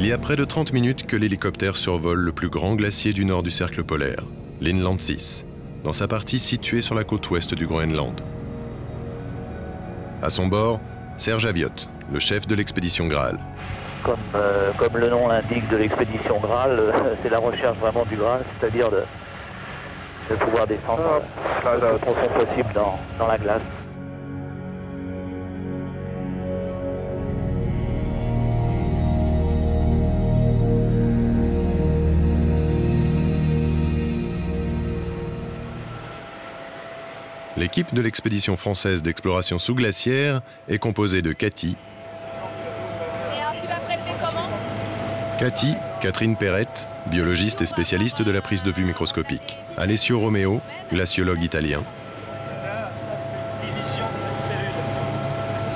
Il y a près de 30 minutes que l'hélicoptère survole le plus grand glacier du nord du cercle polaire, l'Inland 6, dans sa partie située sur la côte ouest du Groenland. À son bord, Serge Aviot, le chef de l'expédition Graal. Comme le nom l'indique de l'expédition Graal, c'est la recherche vraiment du Graal, c'est-à-dire de pouvoir descendre le plus profond possible dans la glace. L'équipe de l'expédition française d'exploration sous-glaciaire est composée de Cathy, Catherine Perrette, biologiste et spécialiste de la prise de vue microscopique, Alessio Romeo, glaciologue italien,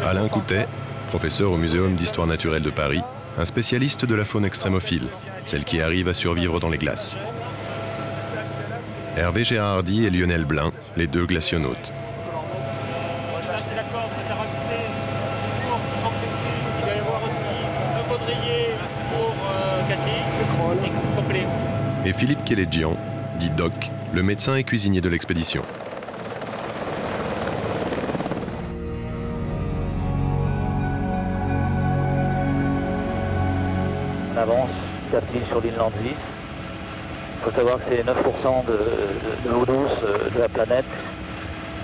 Alain Coutet, professeur au Muséum d'histoire naturelle de Paris, un spécialiste de la faune extrémophile, celle qui arrive à survivre dans les glaces, Hervé Gérardi et Lionel Blin, les deux glacionautes. Et Philippe Kéledjian, dit Doc, le médecin et cuisinier de l'expédition. On avance petit à petit sur l'Inland 6. Il faut savoir que c'est 9% de l'eau douce de la planète,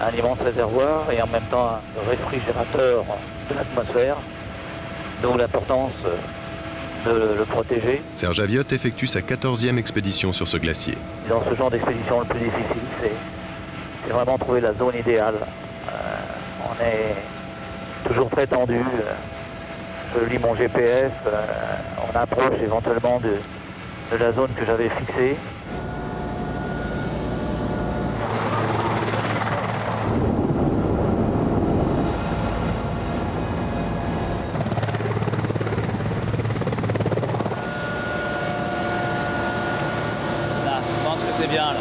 un immense réservoir et en même temps un réfrigérateur de l'atmosphère, d'où l'importance de le protéger. Serge Aviot effectue sa 14e expédition sur ce glacier. Dans ce genre d'expédition, le plus difficile, c'est vraiment trouver la zone idéale. On est toujours très tendu. Je lis mon GPS, on approche éventuellement de la zone que j'avais fixée. Là, je pense que c'est bien là.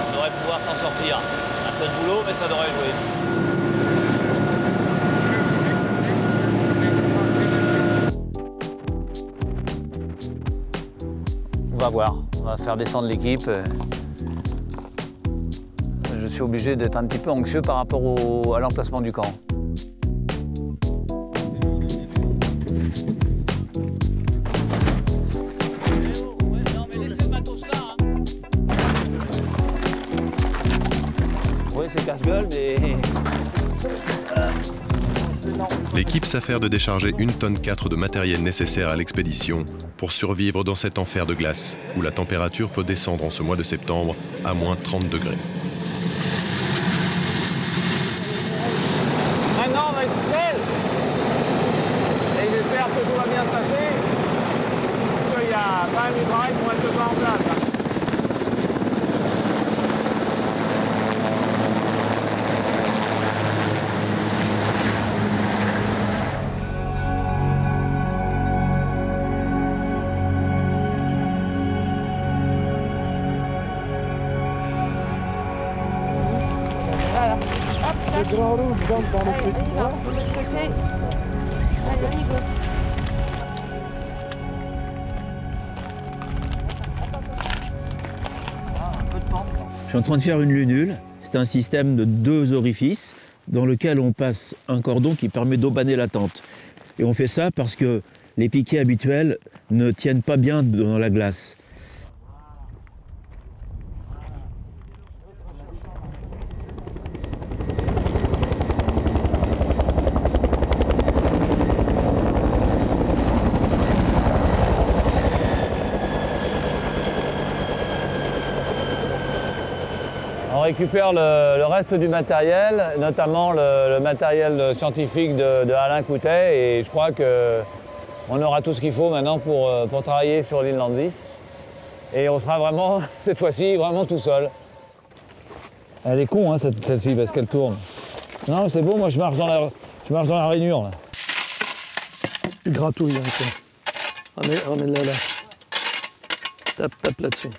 On devrait pouvoir s'en sortir. Un peu de boulot, mais ça devrait jouer. On va voir, on va faire descendre l'équipe. Je suis obligé d'être un petit peu anxieux par rapport à l'emplacement du camp. Oui, c'est casse-gueule, mais... L'équipe s'affaire de décharger 1,4 tonne de matériel nécessaire à l'expédition pour survivre dans cet enfer de glace où la température peut descendre en ce mois de septembre à moins 30 degrés. Maintenant, on va être seul. Et j'espère que tout va bien se passer. Parce qu'il y a quand même du travail pour mettre le plan en place. Le grand rouge rentre dans le petit coin. Allez, on y go. Je suis en train de faire une lunule. C'est un système de 2 orifices dans lequel on passe un cordon qui permet d'aubaner la tente. Et on fait ça parce que les piquets habituels ne tiennent pas bien dans la glace. On récupère le reste du matériel, notamment le matériel scientifique de Alain Coutet, et je crois qu'on aura tout ce qu'il faut maintenant pour travailler sur l'Inland 10. Et on sera vraiment, cette fois-ci, vraiment tout seul. Elle est con, hein, celle-ci, parce qu'elle tourne. Non, c'est bon, moi je marche dans la rainure, là. Tu gratouilles encore. Ramène-la là. Tape là-dessus.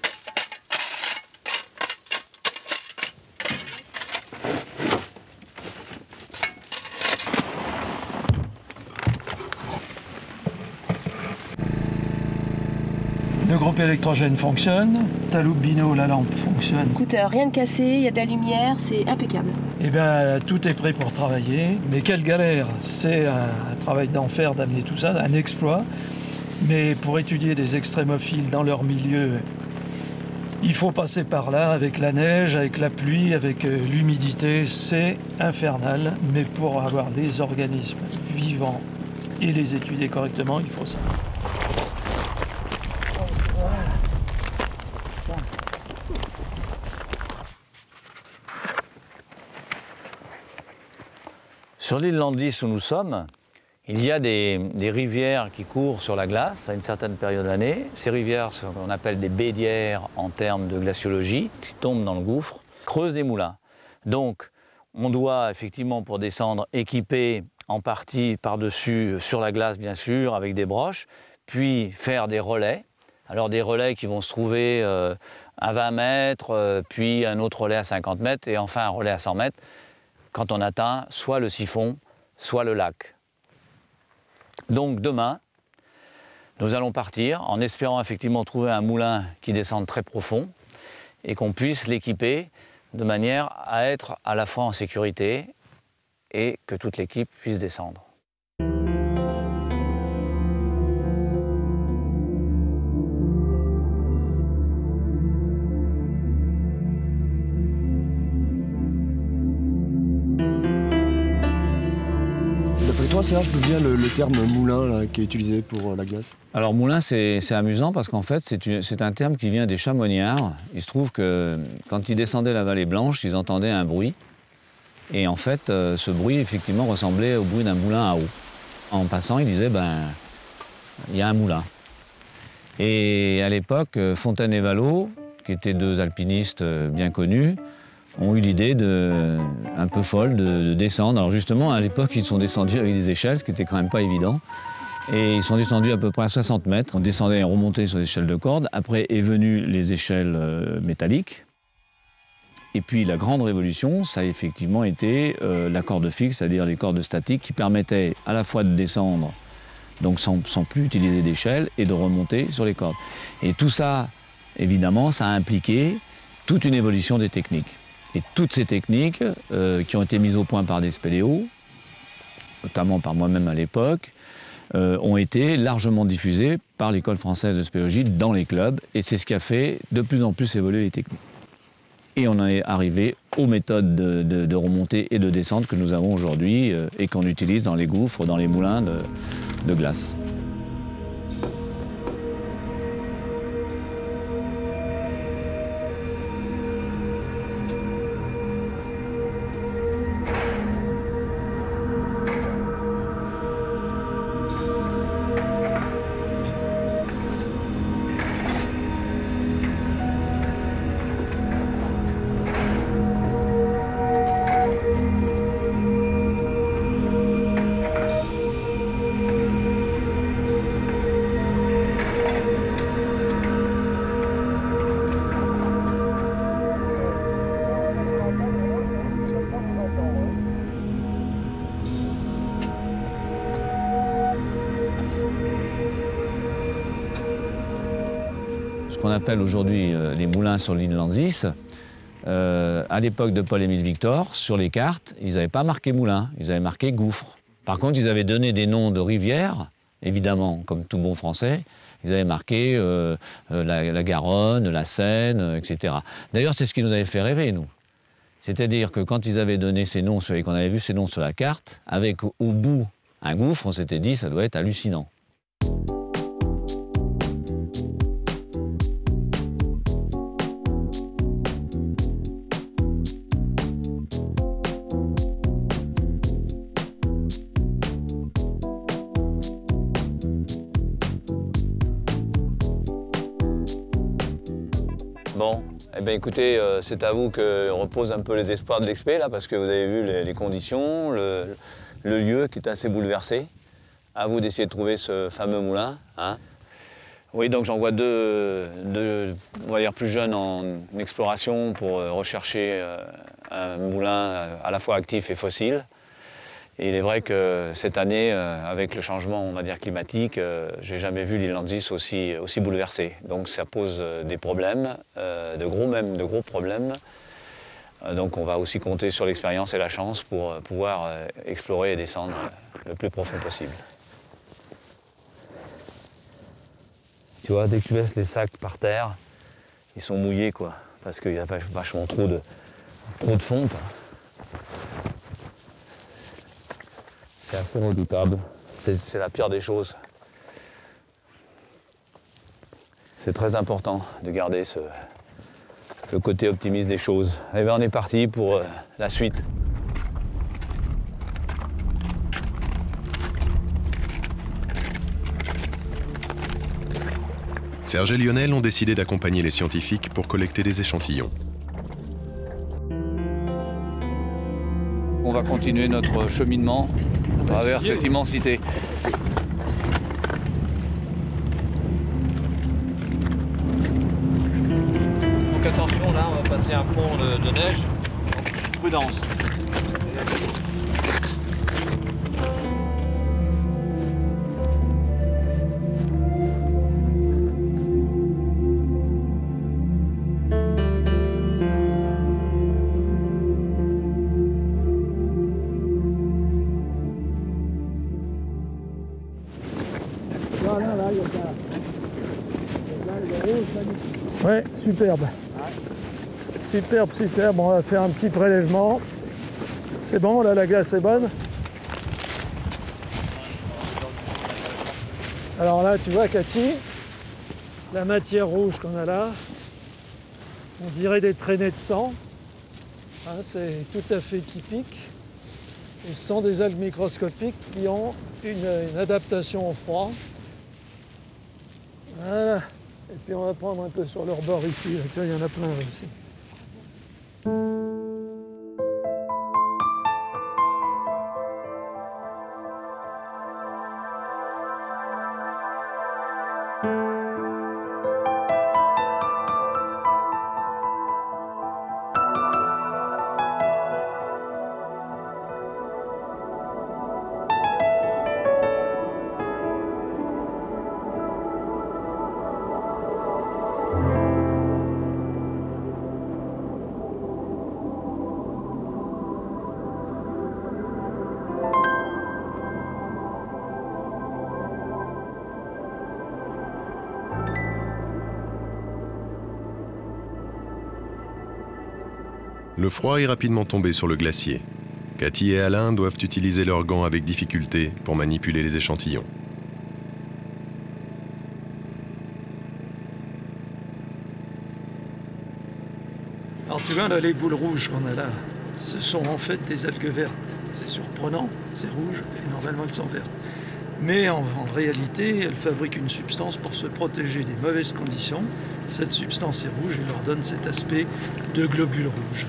groupe électrogène fonctionne, Talubino, la lampe fonctionne. Écoute, rien de cassé, il y a de la lumière, c'est impeccable. Eh bien, tout est prêt pour travailler. Mais quelle galère! C'est un travail d'enfer d'amener tout ça, un exploit. Mais pour étudier des extrémophiles dans leur milieu, il faut passer par là avec la neige, avec la pluie, avec l'humidité. C'est infernal. Mais pour avoir les organismes vivants et les étudier correctement, il faut ça. Sur l'île Landlis où nous sommes, il y a des rivières qui courent sur la glace à une certaine période de l'année. Ces rivières, ce qu'on appelle des bédières en termes de glaciologie, qui tombent dans le gouffre, creusent des moulins. Donc, on doit effectivement, pour descendre, équiper en partie par-dessus, sur la glace bien sûr, avec des broches, puis faire des relais. Alors des relais qui vont se trouver à 20 mètres, puis un autre relais à 50 mètres, et enfin un relais à 100 mètres, quand on atteint soit le siphon, soit le lac. Donc demain, nous allons partir en espérant effectivement trouver un moulin qui descende très profond et qu'on puisse l'équiper de manière à être à la fois en sécurité et que toute l'équipe puisse descendre. D'après toi, Serge, d'où vient le terme moulin là, qui est utilisé pour la glace? Alors moulin, c'est amusant parce qu'en fait, c'est un terme qui vient des chamoniards. Il se trouve que quand ils descendaient la vallée Blanche, ils entendaient un bruit. Et en fait, ce bruit, effectivement, ressemblait au bruit d'un moulin à eau. En passant, ils disaient, ben, il y a un moulin. Et à l'époque, Fontaine et Vallot, qui étaient deux alpinistes bien connus, ont eu l'idée un peu folle de descendre. Alors justement, à l'époque, ils sont descendus avec des échelles, ce qui n'était quand même pas évident. Et ils sont descendus à peu près à 60 mètres. On descendait et on remontait sur des échelles de corde. Après est venue les échelles métalliques. Et puis la grande révolution, ça a effectivement été la corde fixe, c'est-à-dire les cordes statiques qui permettaient à la fois de descendre, donc sans plus utiliser d'échelle, et de remonter sur les cordes. Et tout ça, évidemment, ça a impliqué toute une évolution des techniques. Et toutes ces techniques qui ont été mises au point par des spéléos, notamment par moi-même à l'époque, ont été largement diffusées par l'École française de spéléologie dans les clubs. Et c'est ce qui a fait de plus en plus évoluer les techniques. Et on en est arrivé aux méthodes de remontée et de descente que nous avons aujourd'hui et qu'on utilise dans les gouffres, dans les moulins de glace. qu'on appelle aujourd'hui les moulins sur l'île Landlis, à l'époque de Paul-Émile Victor, sur les cartes, ils n'avaient pas marqué moulin, ils avaient marqué gouffre. Par contre, ils avaient donné des noms de rivières, évidemment, comme tout bon français. Ils avaient marqué la Garonne, la Seine, etc. D'ailleurs, c'est ce qui nous avait fait rêver, nous. C'est-à-dire que quand ils avaient donné ces noms, et qu'on avait vu ces noms sur la carte, avec au bout un gouffre, on s'était dit, ça doit être hallucinant. Bon, eh bien écoutez, c'est à vous que reposent un peu les espoirs de l'expé, là, parce que vous avez vu les conditions, le lieu qui est assez bouleversé. À vous d'essayer de trouver ce fameux moulin. Hein. Oui, donc j'envoie deux on va dire plus jeunes en exploration pour rechercher un moulin à la fois actif et fossile. Et il est vrai que cette année, avec le changement, on va dire, climatique, j'ai jamais vu l'île Landis aussi bouleversée. Donc ça pose des problèmes, de gros problèmes. Donc on va aussi compter sur l'expérience et la chance pour pouvoir explorer et descendre le plus profond possible. Tu vois, dès que tu laisses les sacs par terre, ils sont mouillés, quoi, parce qu'il y a vachement trop de fonte. C'est assez redoutable. C'est la pire des choses. C'est très important de garder le côté optimiste des choses. Et bien on est parti pour la suite. Serge et Lionel ont décidé d'accompagner les scientifiques pour collecter des échantillons. On va continuer notre cheminement à travers cette immensité. Donc attention, là on va passer un pont de neige, donc prudence. Ouais, superbe. Superbe. On va faire un petit prélèvement. C'est bon, là, la glace est bonne. Alors là, tu vois, Cathy, la matière rouge qu'on a là, on dirait des traînées de sang. Hein, c'est tout à fait typique. Et ce sont des algues microscopiques qui ont une adaptation au froid. Voilà. Et puis on va prendre un peu sur leur bord ici. Là. Tu vois, il y en a plein là aussi. Le froid est rapidement tombé sur le glacier. Cathy et Alain doivent utiliser leurs gants avec difficulté pour manipuler les échantillons. Alors tu vois là, les boules rouges qu'on a là, ce sont en fait des algues vertes. C'est surprenant, c'est rouge et normalement elles sont vertes. Mais en réalité, elles fabriquent une substance pour se protéger des mauvaises conditions. Cette substance est rouge et leur donne cet aspect de globules rouges.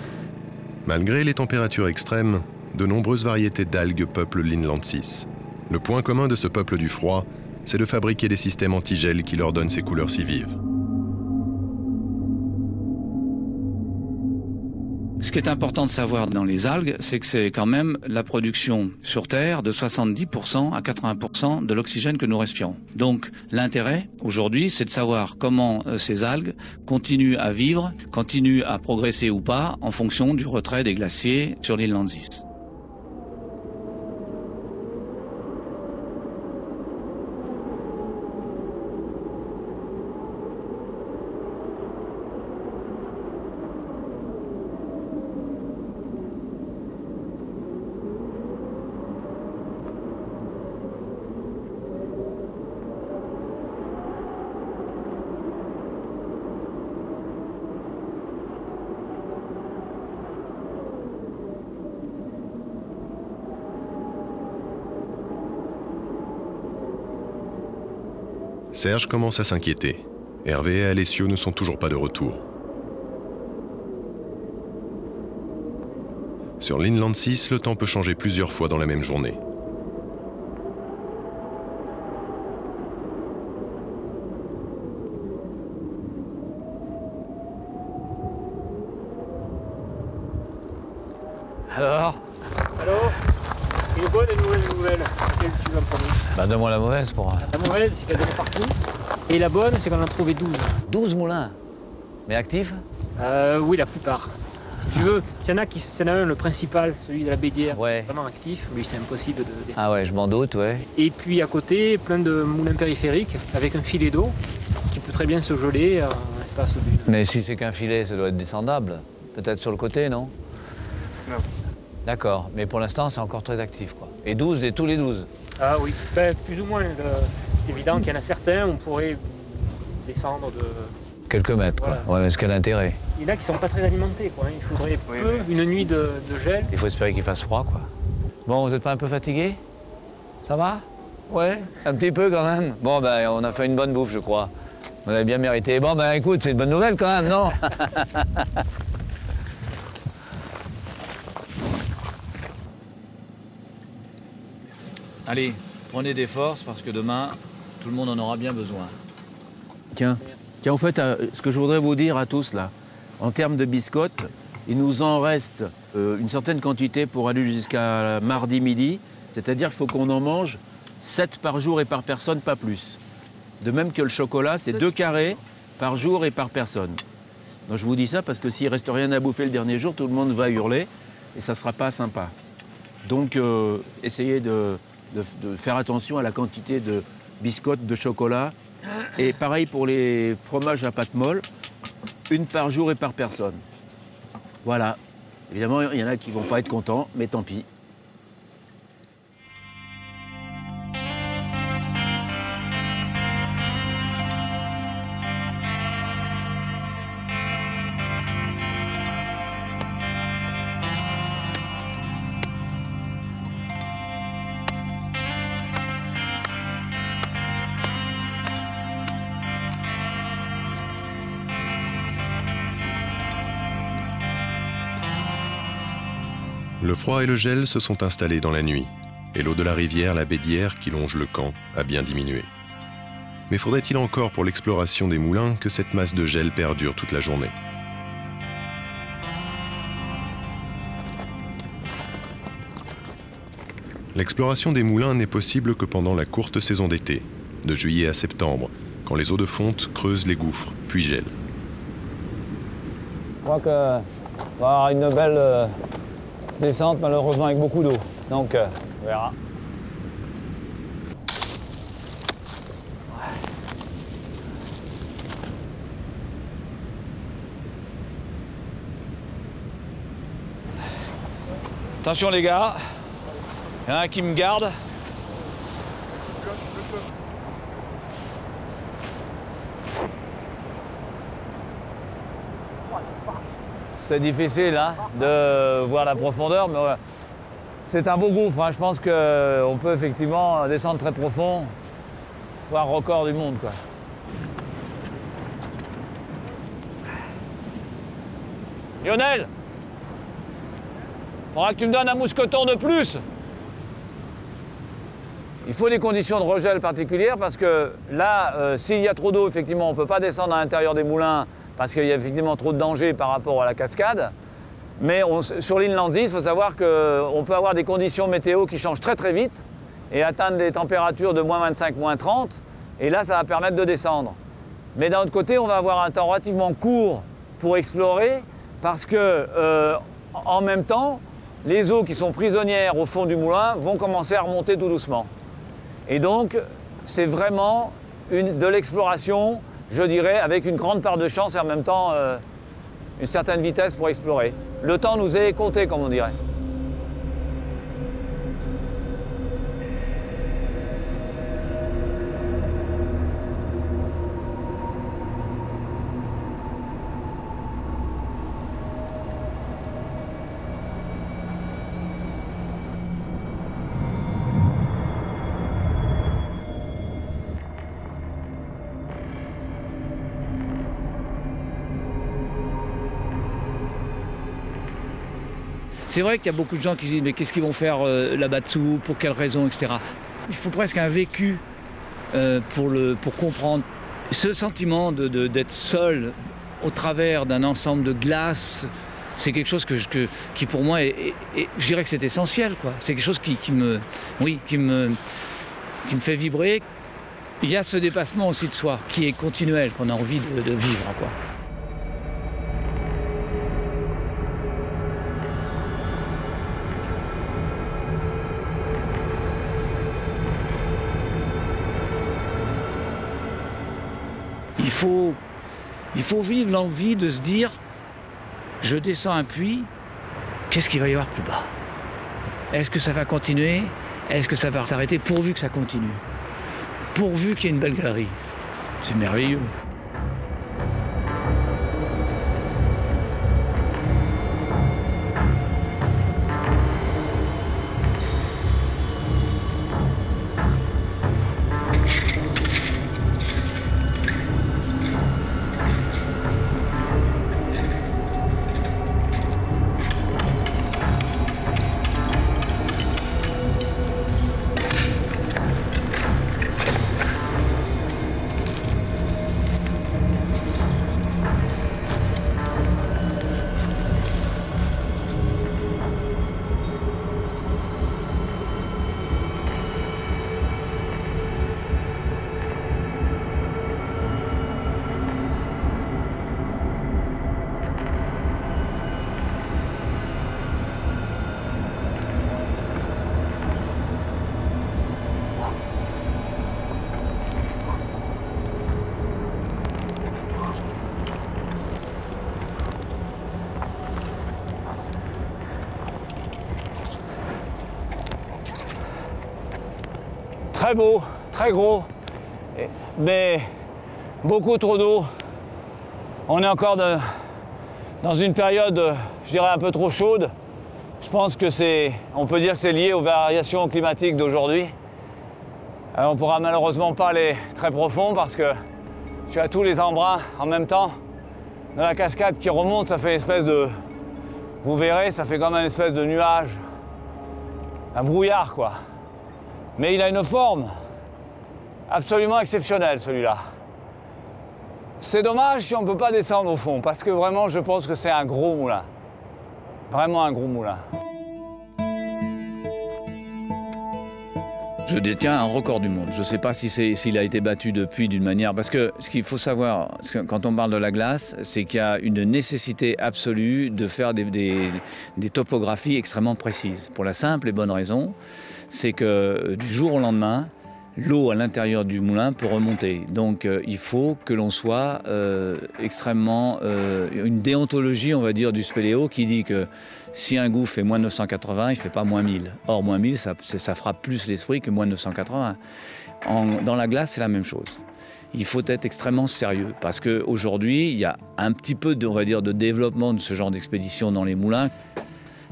Malgré les températures extrêmes, de nombreuses variétés d'algues peuplent l'Inlandsis. Le point commun de ce peuple du froid, c'est de fabriquer des systèmes antigel qui leur donnent ces couleurs si vives. Ce qui est important de savoir dans les algues, c'est que c'est quand même la production sur Terre de 70% à 80% de l'oxygène que nous respirons. Donc l'intérêt aujourd'hui, c'est de savoir comment ces algues continuent à vivre, continuent à progresser ou pas en fonction du retrait des glaciers sur l'île Landis. Serge commence à s'inquiéter. Hervé et Alessio ne sont toujours pas de retour. Sur l'Inlandsis, le temps peut changer plusieurs fois dans la même journée. Alors ? Une bonne et une mauvaise nouvelle. Laquelle tu veux en premier? Bah donne-moi la mauvaise pour... La mauvaise, c'est qu'elle est partout. Et la bonne, c'est qu'on en a trouvé 12. 12 moulins. Mais actifs? Oui, la plupart. Si tu veux, il y en a un, le principal, celui de la Bédière, Ouais. vraiment actif. Lui, c'est impossible de... Ah ouais, je m'en doute, ouais. Et puis à côté, plein de moulins périphériques avec un filet d'eau qui peut très bien se geler en l'espace d'une... Mais si c'est qu'un filet, ça doit être descendable. Peut-être sur le côté, non? Non. D'accord, mais pour l'instant, c'est encore très actif, quoi. Et 12, et tous les 12? Ah oui, ben, plus ou moins. C'est évident qu'il y en a certains, on pourrait descendre de... Quelques mètres, quoi. Voilà. Ouais, mais quel intérêt? Il y en a qui sont pas très alimentés, quoi. Il faudrait une nuit de gel. Il faut espérer qu'il fasse froid, quoi. Bon, vous n'êtes pas un peu fatigué? Ça va? Ouais, un petit peu quand même. Bon, ben, on a fait une bonne bouffe, je crois. On avait bien mérité. Bon, ben, écoute, c'est une bonne nouvelle quand même, non? Allez, prenez des forces parce que demain, tout le monde en aura bien besoin. Tiens, en fait, ce que je voudrais vous dire à tous là, en termes de biscottes, il nous en reste une certaine quantité pour aller jusqu'à mardi midi. C'est-à-dire qu'il faut qu'on en mange 7 par jour et par personne, pas plus. De même que le chocolat, c'est 2 carrés par jour et par personne. Donc je vous dis ça parce que s'il ne reste rien à bouffer le dernier jour, tout le monde va hurler et ça ne sera pas sympa. Donc essayez de faire attention à la quantité de biscottes, de chocolat. Et pareil pour les fromages à pâte molle, 1 par jour et par personne. Voilà. Évidemment, il y en a qui ne vont pas être contents, mais tant pis. Le froid et le gel se sont installés dans la nuit, et l'eau de la rivière, la Bédière, qui longe le camp, a bien diminué. Mais faudrait-il encore pour l'exploration des moulins que cette masse de gel perdure toute la journée? L'exploration des moulins n'est possible que pendant la courte saison d'été, de juillet à septembre, quand les eaux de fonte creusent les gouffres, puis gèlent. Je crois qu'on va avoir une belle descente, malheureusement avec beaucoup d'eau. Donc, on verra. Attention les gars, il y en a un qui me garde. C'est difficile hein, de voir la profondeur, mais c'est un beau gouffre. Hein. Je pense qu'on peut effectivement descendre très profond, voir record du monde, quoi. Lionel, faudra que tu me donnes un mousqueton de plus. Il faut des conditions de regel particulières parce que là, s'il y a trop d'eau, effectivement, on ne peut pas descendre à l'intérieur des moulins parce qu'il y a effectivement trop de danger par rapport à la cascade. Mais sur l'île Landis, il faut savoir qu'on peut avoir des conditions météo qui changent très très vite et atteindre des températures de moins 25, moins 30. Et là, ça va permettre de descendre. Mais d'un autre côté, on va avoir un temps relativement court pour explorer parce que, en même temps, les eaux qui sont prisonnières au fond du moulin vont commencer à remonter tout doucement. Et donc, c'est vraiment de l'exploration, je dirais, avec une grande part de chance et en même temps une certaine vitesse pour explorer. Le temps nous est compté, comme on dirait. C'est vrai qu'il y a beaucoup de gens qui se disent mais qu'est-ce qu'ils vont faire là-bas dessous, pour quelles raisons, etc. Il faut presque un vécu pour comprendre ce sentiment d'être seul au travers d'un ensemble de glaces C'est quelque chose qui pour moi, je dirais que c'est essentiel, quoi. C'est quelque chose qui me fait vibrer. Il y a ce dépassement aussi de soi, qui est continuel, qu'on a envie de vivre, quoi. Il faut vivre l'envie de se dire, je descends un puits, qu'est-ce qu'il va y avoir plus bas? Est-ce que ça va continuer? Est-ce que ça va s'arrêter? Pourvu que ça continue. Pourvu qu'il y ait une belle galerie. C'est merveilleux. Très beau, très gros, mais beaucoup trop d'eau. On est encore dans une période, je dirais, un peu trop chaude. Je pense que on peut dire que c'est lié aux variations climatiques d'aujourd'hui. On ne pourra malheureusement pas aller très profond parce que tu as tous les embruns en même temps. Dans la cascade qui remonte, ça fait une espèce de... Vous verrez, ça fait comme une espèce de nuage. Un brouillard, quoi. Mais il a une forme absolument exceptionnelle, celui-là. C'est dommage si on ne peut pas descendre au fond, parce que vraiment, je pense que c'est un gros moulin. Vraiment un gros moulin. Je détiens un record du monde. Je ne sais pas s'il a été battu depuis d'une manière... Parce que ce qu'il faut savoir, quand on parle de la glace, c'est qu'il y a une nécessité absolue de faire des topographies extrêmement précises. Pour la simple et bonne raison, c'est que du jour au lendemain, l'eau à l'intérieur du moulin peut remonter. Donc il faut que l'on soit extrêmement... une déontologie, on va dire, du spéléo qui dit que si un gouffre fait moins 980, il ne fait pas moins 1000. Or, moins 1000, ça frappe plus l'esprit que moins 980. Dans la glace, c'est la même chose. Il faut être extrêmement sérieux parce qu'aujourd'hui, il y a un petit peu, on va dire, de développement de ce genre d'expédition dans les moulins.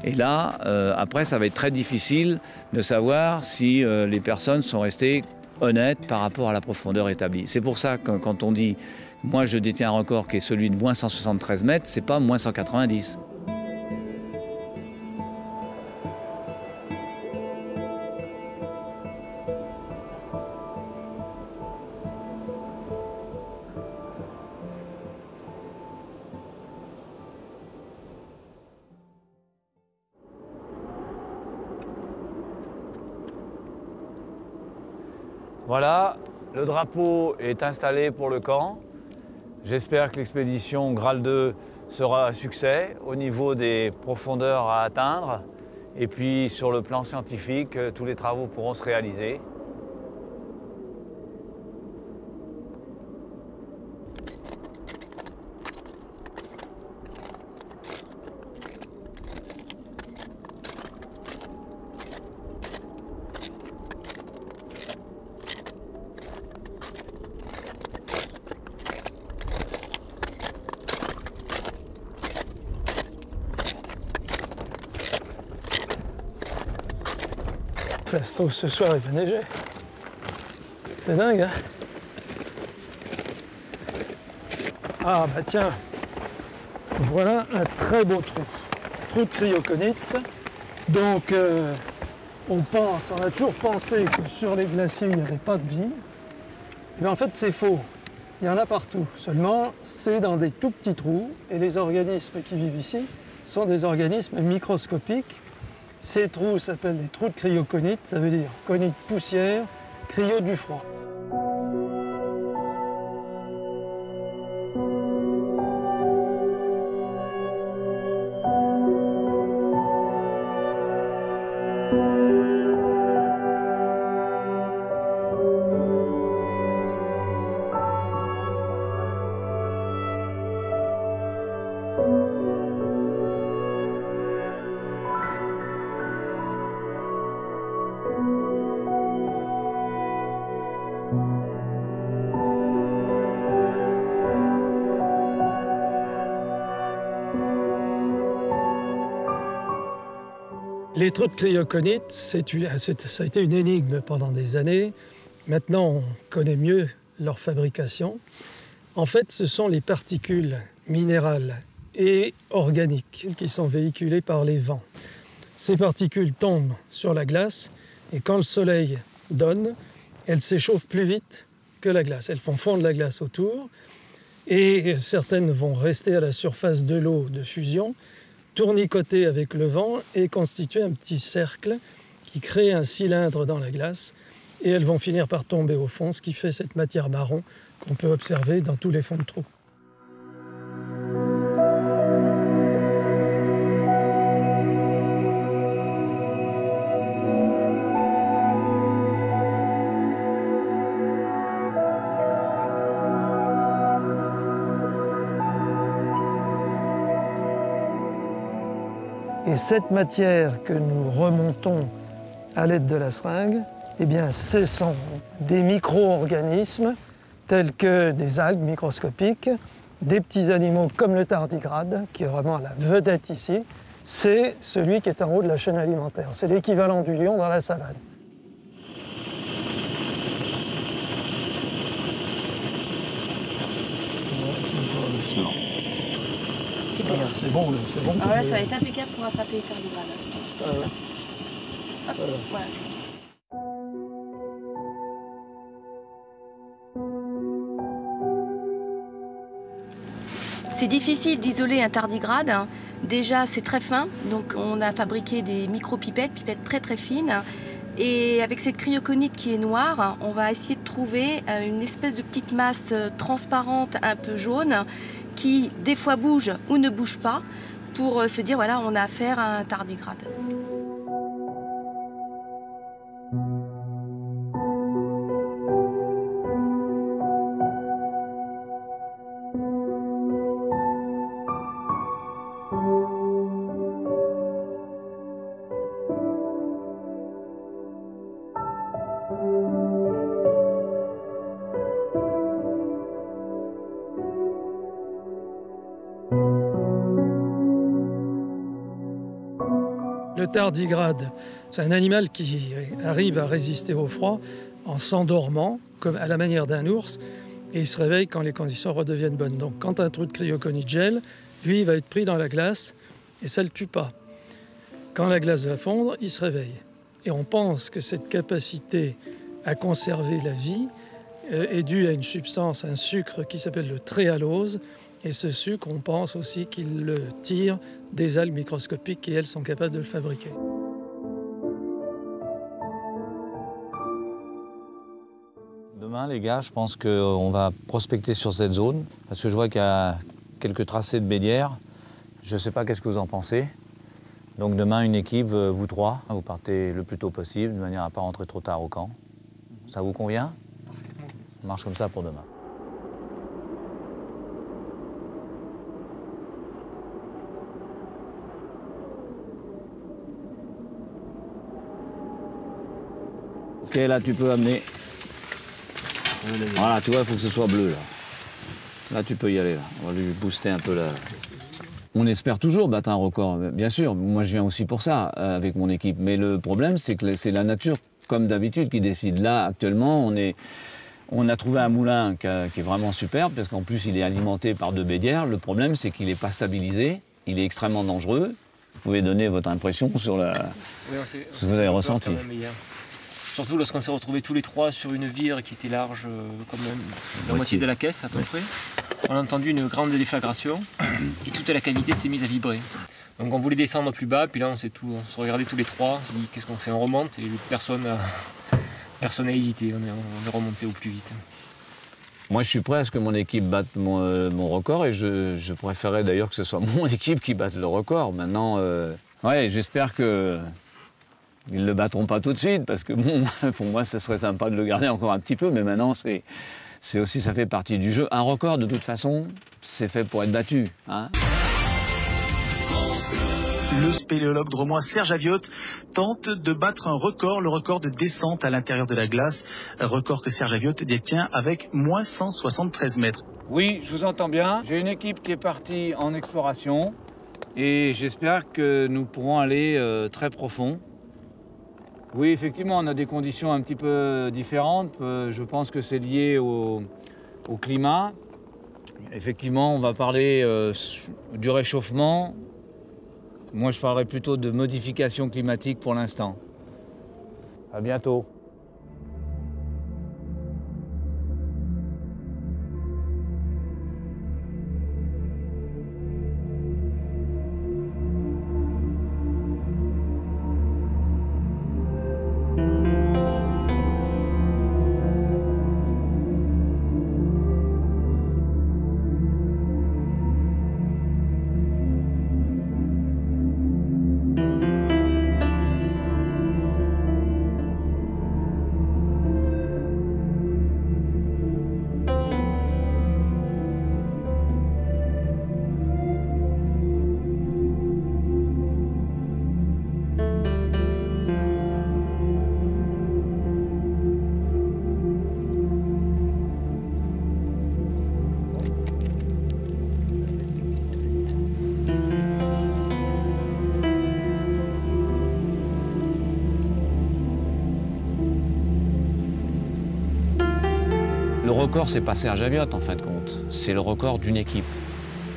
Et là, après, ça va être très difficile de savoir si les personnes sont restées honnêtes par rapport à la profondeur établie. C'est pour ça que quand on dit « moi, je détiens un record qui est celui de moins 173 mètres », c'est pas moins 190. Voilà, le drapeau est installé pour le camp. J'espère que l'expédition Graal 2 sera un succès au niveau des profondeurs à atteindre. Et puis sur le plan scientifique, tous les travaux pourront se réaliser. Ça se trouve, ce soir, il va neiger. C'est dingue, hein? Ah, bah tiens, voilà un très beau trou. Trou de cryoconite. Donc, on a toujours pensé que sur les glaciers, il n'y avait pas de vie. Mais en fait, c'est faux. Il y en a partout. Seulement, c'est dans des tout petits trous. Et les organismes qui vivent ici sont des organismes microscopiques. Ces trous s'appellent des trous de cryoconite, ça veut dire conite poussière, cryo du froid. Les trous de cryoconite, ça a été une énigme pendant des années. Maintenant, on connaît mieux leur fabrication. En fait, ce sont les particules minérales et organiques qui sont véhiculées par les vents. Ces particules tombent sur la glace et quand le soleil donne, elles s'échauffent plus vite que la glace. Elles font fondre la glace autour et certaines vont rester à la surface de l'eau de fusion, tournicoter avec le vent et constituer un petit cercle qui crée un cylindre dans la glace et elles vont finir par tomber au fond, ce qui fait cette matière marron qu'on peut observer dans tous les fonds de trous. Et cette matière que nous remontons à l'aide de la seringue, eh bien, ce sont des micro-organismes tels que des algues microscopiques, des petits animaux comme le tardigrade, qui est vraiment la vedette ici. C'est celui qui est en haut de la chaîne alimentaire. C'est l'équivalent du lion dans la savane. Super. Voilà, c'est bon, c'est bon. Alors là, ça va être impeccable pour attraper les tardigrades. Hop, voilà, c'est bon. C'est difficile d'isoler un tardigrade. Déjà, c'est très fin, donc on a fabriqué des micro-pipettes, pipettes très très fines. Et avec cette cryoconite qui est noire, on va essayer de trouver une espèce de petite masse transparente, un peu jaune, qui des fois bouge ou ne bouge pas, pour se dire voilà, on a affaire à un tardigrade. Le tardigrade, c'est un animal qui arrive à résister au froid en s'endormant, comme à la manière d'un ours, et il se réveille quand les conditions redeviennent bonnes. Donc quand un trou de cryoconite gèle, lui, il va être pris dans la glace et ça ne le tue pas. Quand la glace va fondre, il se réveille. Et on pense que cette capacité à conserver la vie est due à une substance, un sucre qui s'appelle le tréhalose. Et ce sucre, on pense aussi qu'il le tire des algues microscopiques qui, elles, sont capables de le fabriquer. Demain, les gars, je pense qu'on va prospecter sur cette zone, parce que je vois qu'il y a quelques tracés de bélières. Je ne sais pas qu'est-ce que vous en pensez. Donc demain, une équipe, vous trois, vous partez le plus tôt possible, de manière à ne pas rentrer trop tard au camp. Ça vous convient? Parfaitement. On marche comme ça pour demain. Ok, là, tu peux amener. Voilà, tu vois, il faut que ce soit bleu, là. Là, tu peux y aller, là. On va lui booster un peu, là. On espère toujours battre un record, bien sûr. Moi, je viens aussi pour ça, avec mon équipe. Mais le problème, c'est que c'est la nature, comme d'habitude, qui décide. Là, actuellement, on a trouvé un moulin qui est vraiment superbe, parce qu'en plus, il est alimenté par 2 bélières. Le problème, c'est qu'il n'est pas stabilisé. Il est extrêmement dangereux. Vous pouvez donner votre impression sur ce que vous avez ressenti. Surtout lorsqu'on s'est retrouvés tous les trois sur une vire qui était large comme la moitié de la caisse à peu près. On a entendu une grande déflagration et toute la cavité s'est mise à vibrer. Donc on voulait descendre plus bas, puis là on s'est regardé tous les trois, on s'est dit qu'est-ce qu'on fait, on remonte, et personne n'a hésité, on est remonté au plus vite. Moi je suis prêt à ce que mon équipe batte mon record, et je préférerais d'ailleurs que ce soit mon équipe qui batte le record. Maintenant, ouais, j'espère qu'ils ne le battront pas tout de suite, parce que bon, pour moi ce serait sympa de le garder encore un petit peu, mais maintenant c'est aussi, ça fait partie du jeu. Un record de toute façon, c'est fait pour être battu, hein. Le spéléologue drômois Serge Aviotte tente de battre un record, le record de descente à l'intérieur de la glace, un record que Serge Aviotte détient avec moins 173 mètres. Oui, je vous entends bien. J'ai une équipe qui est partie en exploration et j'espère que nous pourrons aller très profond. Oui, effectivement, on a des conditions un petit peu différentes. Je pense que c'est lié au climat. Effectivement, on va parler du réchauffement. Moi, je parlerai plutôt de modification climatique pour l'instant. À bientôt. Le record, c'est pas Serge Aviotte en fin de compte, c'est le record d'une équipe.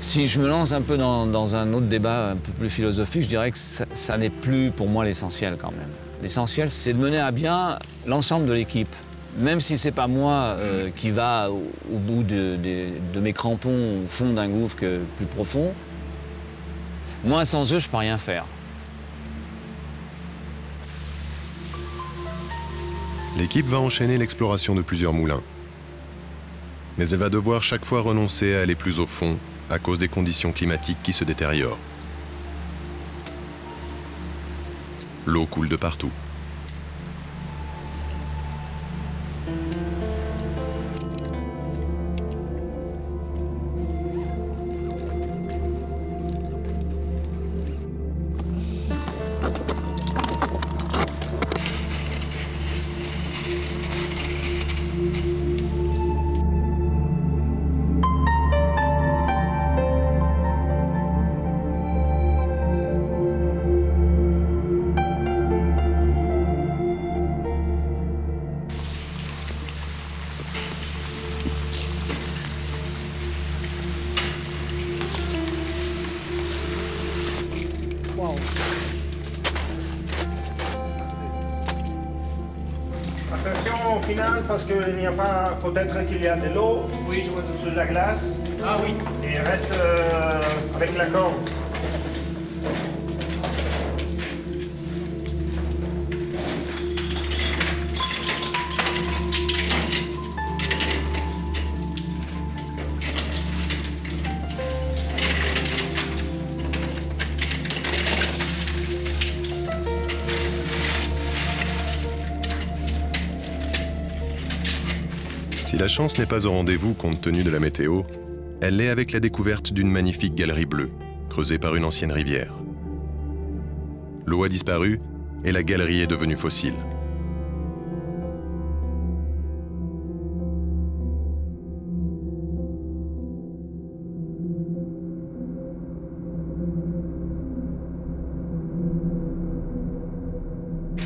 Si je me lance un peu dans un autre débat un peu plus philosophique, je dirais que ça n'est plus pour moi l'essentiel quand même. L'essentiel, c'est de mener à bien l'ensemble de l'équipe. Même si c'est pas moi qui va au bout de mes crampons au fond d'un gouffre plus profond, moi sans eux, je peux rien faire. L'équipe va enchaîner l'exploration de plusieurs moulins. Mais elle va devoir chaque fois renoncer à aller plus au fond à cause des conditions climatiques qui se détériorent. L'eau coule de partout. Wow. Attention au final parce qu'il n'y a pas, peut-être qu'il y a de l'eau sur la glace. Ah oui. Et reste avec la corde. Si la chance n'est pas au rendez-vous compte tenu de la météo, elle l'est avec la découverte d'une magnifique galerie bleue, creusée par une ancienne rivière. L'eau a disparu et la galerie est devenue fossile.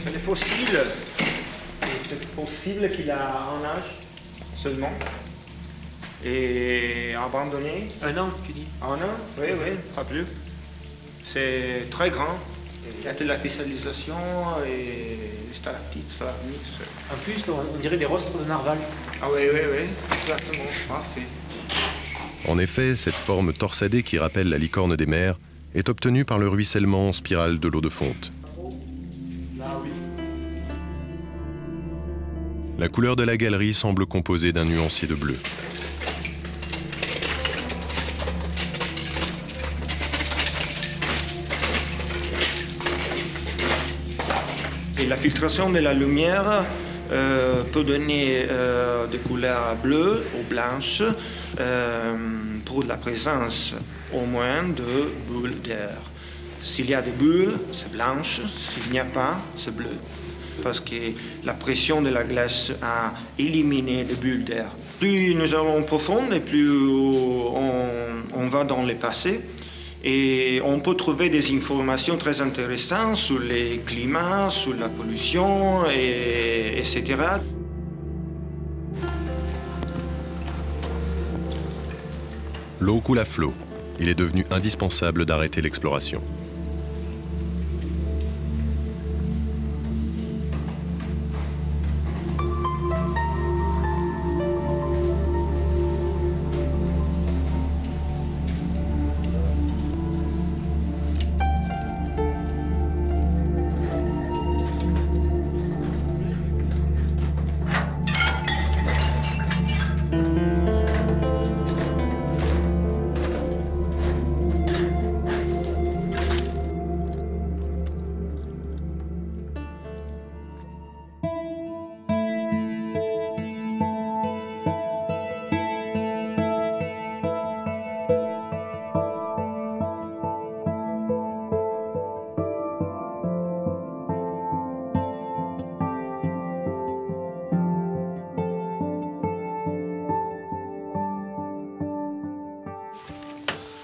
C'est fossile. C'est possible qu'il a un âge seulement. Et abandonné. Un an, tu dis? Un an, oui, pas plus. C'est très grand. Il y a de la cristallisation et des stalactites, stalagmites. En plus, on dirait des rostres de narval. Ah oui, exactement, parfait. En effet, cette forme torsadée qui rappelle la licorne des mers est obtenue par le ruissellement en spirale de l'eau de fonte. La couleur de la galerie semble composée d'un nuancier de bleu. Et la filtration de la lumière peut donner des couleurs bleues ou blanches pour la présence au moins de bulles d'air. S'il y a des bulles, c'est blanche. S'il n'y a pas, c'est bleu. Parce que la pression de la glace a éliminé les bulles d'air. Plus nous allons profond et plus on va dans le passé. Et on peut trouver des informations très intéressantes sur les climats, sur la pollution, etc. L'eau coule à flot. Il est devenu indispensable d'arrêter l'exploration.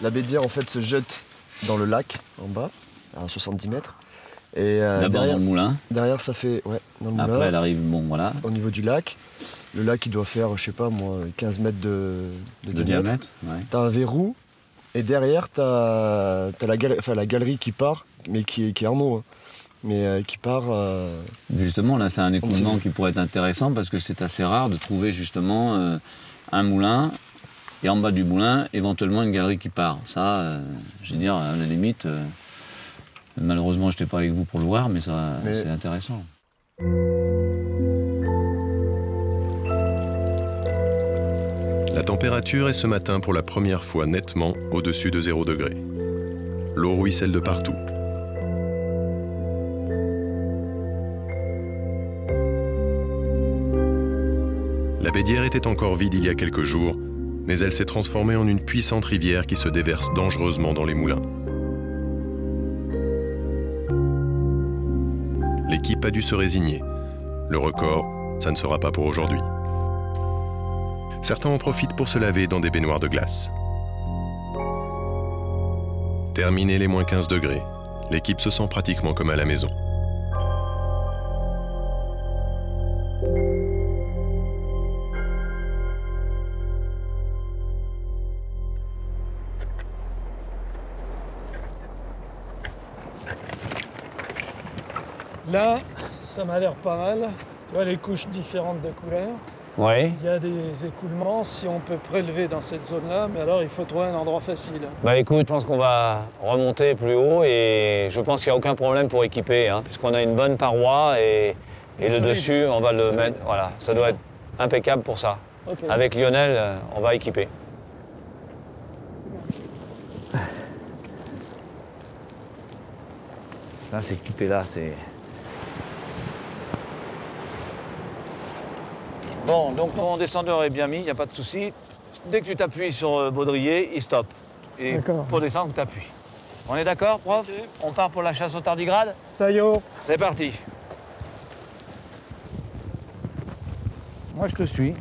La Bédière en fait se jette dans le lac en bas, à 70 mètres. Et d'abord dans le moulin. Derrière ça fait dans le moulin. Après elle arrive voilà. Au niveau du lac. Le lac il doit faire, je sais pas moi, 15 mètres de diamètre. Ouais. T'as un verrou et derrière t'as la galerie qui part, mais qui est en eau. Hein. Mais qui part... Justement là c'est un écoulement qui pourrait être intéressant parce que c'est assez rare de trouver justement un moulin. Et en bas du moulin, éventuellement une galerie qui part. Ça, je veux dire, à la limite, malheureusement, je n'étais pas avec vous pour le voir, mais c'est intéressant. La température est ce matin pour la première fois nettement au-dessus de 0 degré. L'eau ruisselle de partout. La Bédière était encore vide il y a quelques jours, mais elle s'est transformée en une puissante rivière qui se déverse dangereusement dans les moulins. L'équipe a dû se résigner. Le record, ça ne sera pas pour aujourd'hui. Certains en profitent pour se laver dans des baignoires de glace. Terminé les moins 15 degrés, l'équipe se sent pratiquement comme à la maison. Là, ça m'a l'air pas mal. Tu vois les couches différentes de couleurs. Oui. Il y a des écoulements, si on peut prélever dans cette zone-là, mais alors il faut trouver un endroit facile. Bah écoute, je pense qu'on va remonter plus haut et je pense qu'il n'y a aucun problème pour équiper, hein, puisqu'on a une bonne paroi et le dessus, on va le mettre. Voilà, ça doit être impeccable pour ça. Okay. Avec Lionel, on va équiper. Là, c'est équipé, là, c'est... Bon, donc mon descendeur est bien mis, il n'y a pas de souci. Dès que tu t'appuies sur baudrier, il stoppe. Et pour descendre, tu appuies. On est d'accord, prof? Okay. On part pour la chasse au tardigrade? Taillot. C'est parti. Moi, je te suis.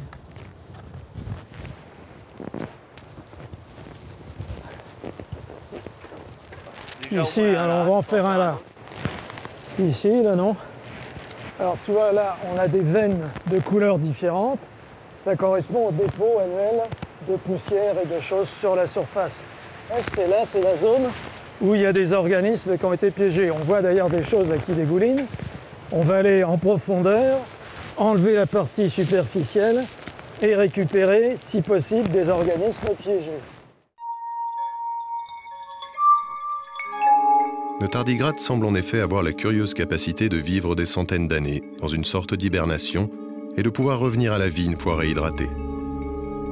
Ici, alors on va en faire un là. Ici, là, non? Alors tu vois là, on a des veines de couleurs différentes. Ça correspond au dépôt annuel de poussière et de choses sur la surface. Là, c'est la zone où il y a des organismes qui ont été piégés. On voit d'ailleurs des choses qui dégoulinent. On va aller en profondeur, enlever la partie superficielle et récupérer, si possible, des organismes piégés. Le tardigrade semble en effet avoir la curieuse capacité de vivre des centaines d'années dans une sorte d'hibernation et de pouvoir revenir à la vie une fois réhydraté.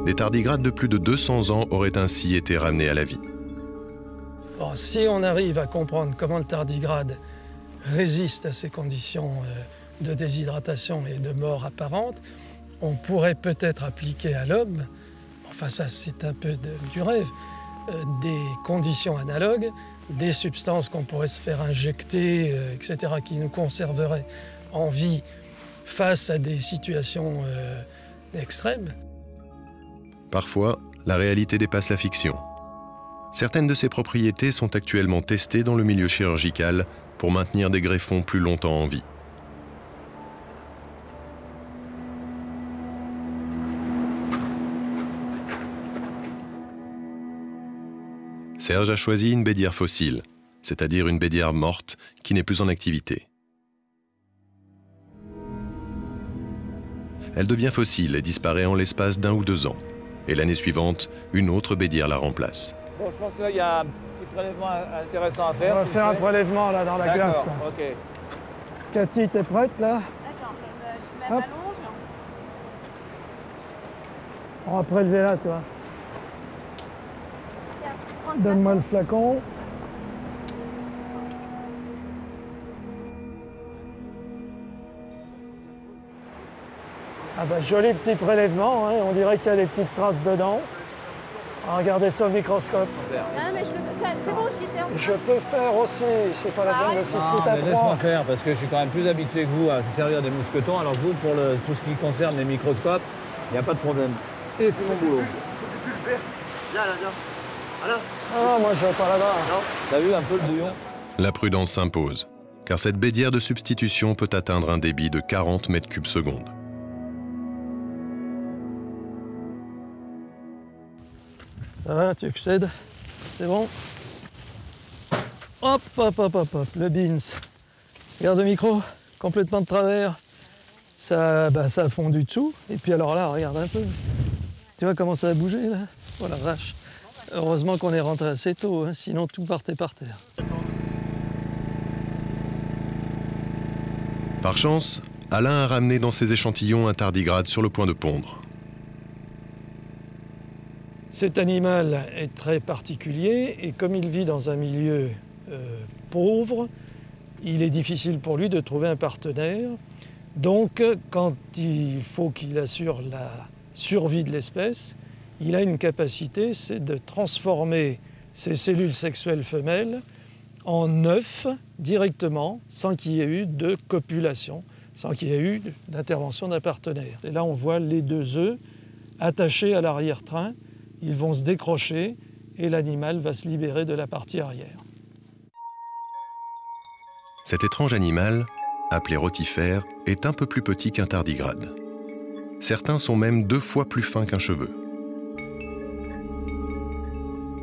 Des tardigrades de plus de 200 ans auraient ainsi été ramenés à la vie. Bon, si on arrive à comprendre comment le tardigrade résiste à ces conditions de déshydratation et de mort apparente, on pourrait peut-être appliquer à l'homme, enfin ça c'est un peu du rêve, des conditions analogues, des substances qu'on pourrait se faire injecter, etc., qui nous conserveraient en vie face à des situations extrêmes. Parfois, la réalité dépasse la fiction. Certaines de ces propriétés sont actuellement testées dans le milieu chirurgical pour maintenir des greffons plus longtemps en vie. Serge a choisi une bédière fossile, c'est-à-dire une bédière morte qui n'est plus en activité. Elle devient fossile et disparaît en l'espace d'1 ou 2 ans. Et l'année suivante, une autre bédière la remplace. Bon, je pense que là, il y a un petit prélèvement intéressant à faire. On va faire un prélèvement là dans la glace. D'accord, ok. Cathy, t'es prête là? D'accord, je m'allonge. On va prélever là, toi. Donne-moi le flacon. Ah bah joli petit prélèvement, hein. On dirait qu'il y a des petites traces dedans. Regardez ça au microscope. Ah mais c'est bon, j'y faire. Je peux faire aussi, c'est pas la peine de s'y foutre à laisse-moi trois. faire, parce que je suis quand même plus habitué que vous à servir des mousquetons, alors que vous, pour tout ce qui concerne les microscopes, il n'y a pas de problème. Et c'est mon boulot. Viens là, viens. Alors. Ah, moi je vais pas là-bas. T'as vu un peu le douillon? La prudence s'impose, car cette bédière de substitution peut atteindre un débit de 40 mètres cubes seconde. Ça va, tu veux que je t'aide? C'est bon? Hop, hop, hop, hop, hop, le beans. Regarde le micro, complètement de travers. Ça, ça a fondu dessous. Et puis alors là, regarde un peu. Tu vois comment ça a bougé là? Oh la vache. Heureusement qu'on est rentré assez tôt, hein, sinon tout partait par terre. Par chance, Alain a ramené dans ses échantillons un tardigrade sur le point de pondre. Cet animal est très particulier et comme il vit dans un milieu pauvre, il est difficile pour lui de trouver un partenaire. Donc, quand il faut qu'il assure la survie de l'espèce, il a une capacité, c'est de transformer ses cellules sexuelles femelles en œufs directement, sans qu'il y ait eu de copulation, sans qu'il y ait eu d'intervention d'un partenaire. Et là, on voit les 2 œufs attachés à l'arrière-train. Ils vont se décrocher et l'animal va se libérer de la partie arrière. Cet étrange animal, appelé rotifère, est un peu plus petit qu'un tardigrade. Certains sont même 2 fois plus fins qu'un cheveu.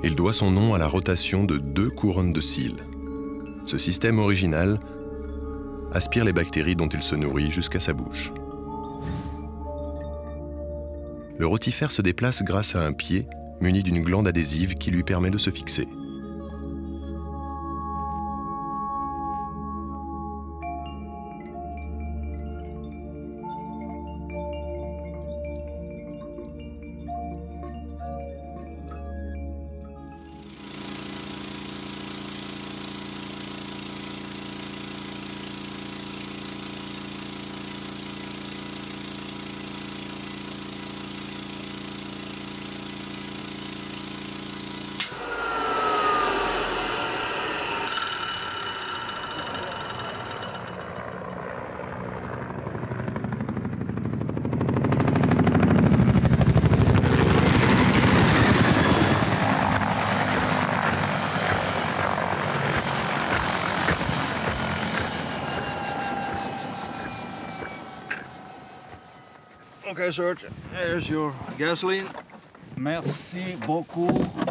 Il doit son nom à la rotation de 2 couronnes de cils. Ce système original aspire les bactéries dont il se nourrit jusqu'à sa bouche. Le rotifère se déplace grâce à un pied muni d'une glande adhésive qui lui permet de se fixer. Okay, Serge, here's your gasoline. Merci beaucoup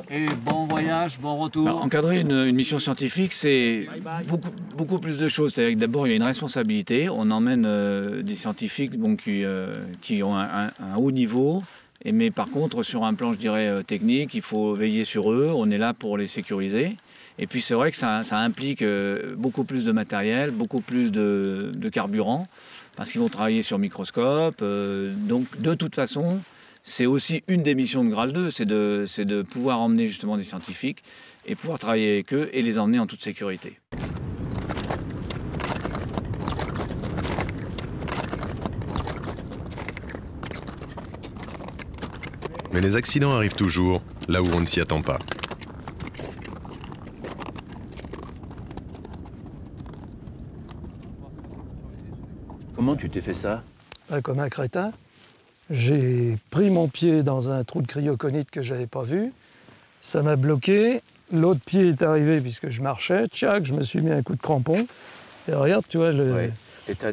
et bon voyage, bon retour. Alors, encadrer une mission scientifique, c'est beaucoup plus de choses. C'est-à-dire que d'abord, il y a une responsabilité. On emmène des scientifiques qui ont un haut niveau. Mais par contre, sur un plan, je dirais, technique, il faut veiller sur eux. On est là pour les sécuriser. Et puis c'est vrai que ça implique beaucoup plus de matériel, beaucoup plus de carburant, parce qu'ils vont travailler sur microscope. Donc de toute façon, c'est aussi une des missions de Graal 2, c'est de pouvoir emmener justement des scientifiques et pouvoir travailler avec eux et les emmener en toute sécurité. Mais les accidents arrivent toujours là où on ne s'y attend pas. Comment tu t'es fait ça? Comme un crétin. J'ai pris mon pied dans un trou de cryoconite que je n'avais pas vu. Ça m'a bloqué. L'autre pied est arrivé puisque je marchais. Tchac, je me suis mis un coup de crampon. Et regarde, tu vois,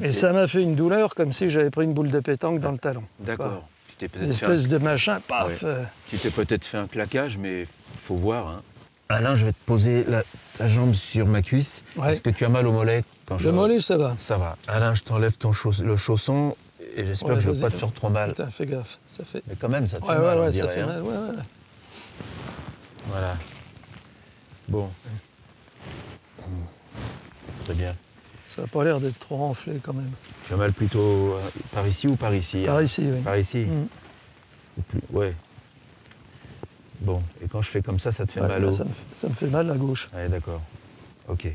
et ça m'a fait une douleur comme si j'avais pris une boule de pétanque dans le talon. D'accord. Une espèce de machin, paf. Ouais. Tu t'es peut-être fait un claquage, mais faut voir. Hein. Alain, je vais te poser ta jambe sur ma cuisse. Ouais. Est-ce que tu as mal au mollet quand Le mollet, ça va. Ça va. Alain, je t'enlève le chausson et j'espère que je ne vais pas te faire trop mal. Putain, fais gaffe, ça fait... Mais quand même, ça te fait mal, on dirait, ça fait mal, ouais. Voilà. Bon. Très bien. Ça n'a pas l'air d'être trop enflé quand même. Tu as mal plutôt par ici ou par ici? Par ici, oui. Par ici. Ouais. Bon, et quand je fais comme ça te fait mal au... Ça me fait mal à gauche. Ouais, d'accord. Ok.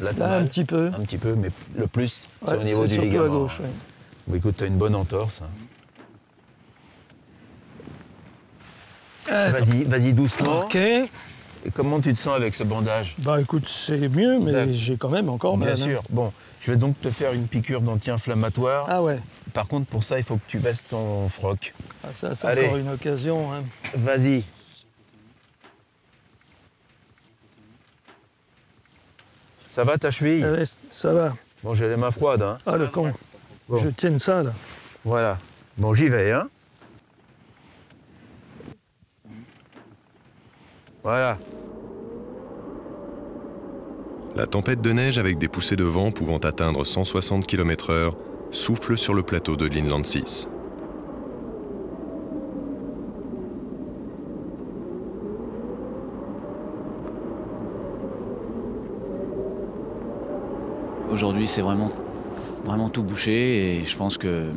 Là un petit peu. Un petit peu, mais le plus, c'est au niveau du ligament. Surtout à gauche, oui. Bon, écoute, tu as une bonne entorse. Vas-y doucement. Ok. Et comment tu te sens avec ce bandage? Bah écoute, c'est mieux, mais j'ai quand même encore mal. Bien sûr. Bon, je vais donc te faire une piqûre d'anti-inflammatoire. Ah ouais. Par contre, pour ça, il faut que tu baisses ton froc. Ah, ça, c'est encore une occasion. Hein. Vas-y. Ça va ta cheville? Ça va. Bon, j'ai les mains froides. Hein. Ah, le con. Bon. Je tiens ça, là. Voilà. Bon, j'y vais, hein. Voilà. La tempête de neige avec des poussées de vent pouvant atteindre 160 km/h souffle sur le plateau de l'Inland 6. Aujourd'hui, c'est vraiment tout bouché et je pense que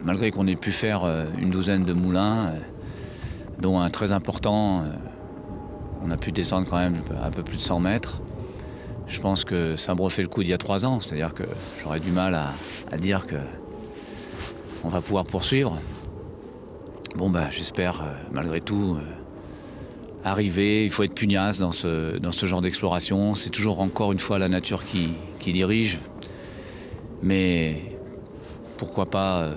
malgré qu'on ait pu faire une douzaine de moulins, dont un très important, on a pu descendre quand même un peu plus de 100 mètres. Je pense que ça me refait le coup d'il y a 3 ans, c'est-à-dire que j'aurais du mal à dire qu'on va pouvoir poursuivre. Bon bah j'espère malgré tout arriver, il faut être pugnace dans ce genre d'exploration. C'est toujours encore une fois la nature qui dirige, mais pourquoi pas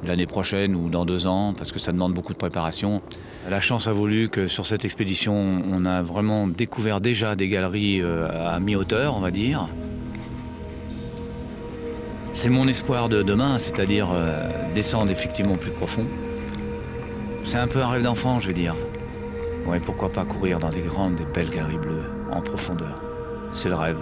l'année prochaine ou dans 2 ans, parce que ça demande beaucoup de préparation. La chance a voulu que sur cette expédition, on a vraiment découvert déjà des galeries à mi-hauteur, on va dire. C'est mon espoir de demain, c'est-à-dire descendre effectivement plus profond. C'est un peu un rêve d'enfant, je vais dire. Ouais, pourquoi pas courir dans des grandes, des belles galeries bleues en profondeur. C'est le rêve.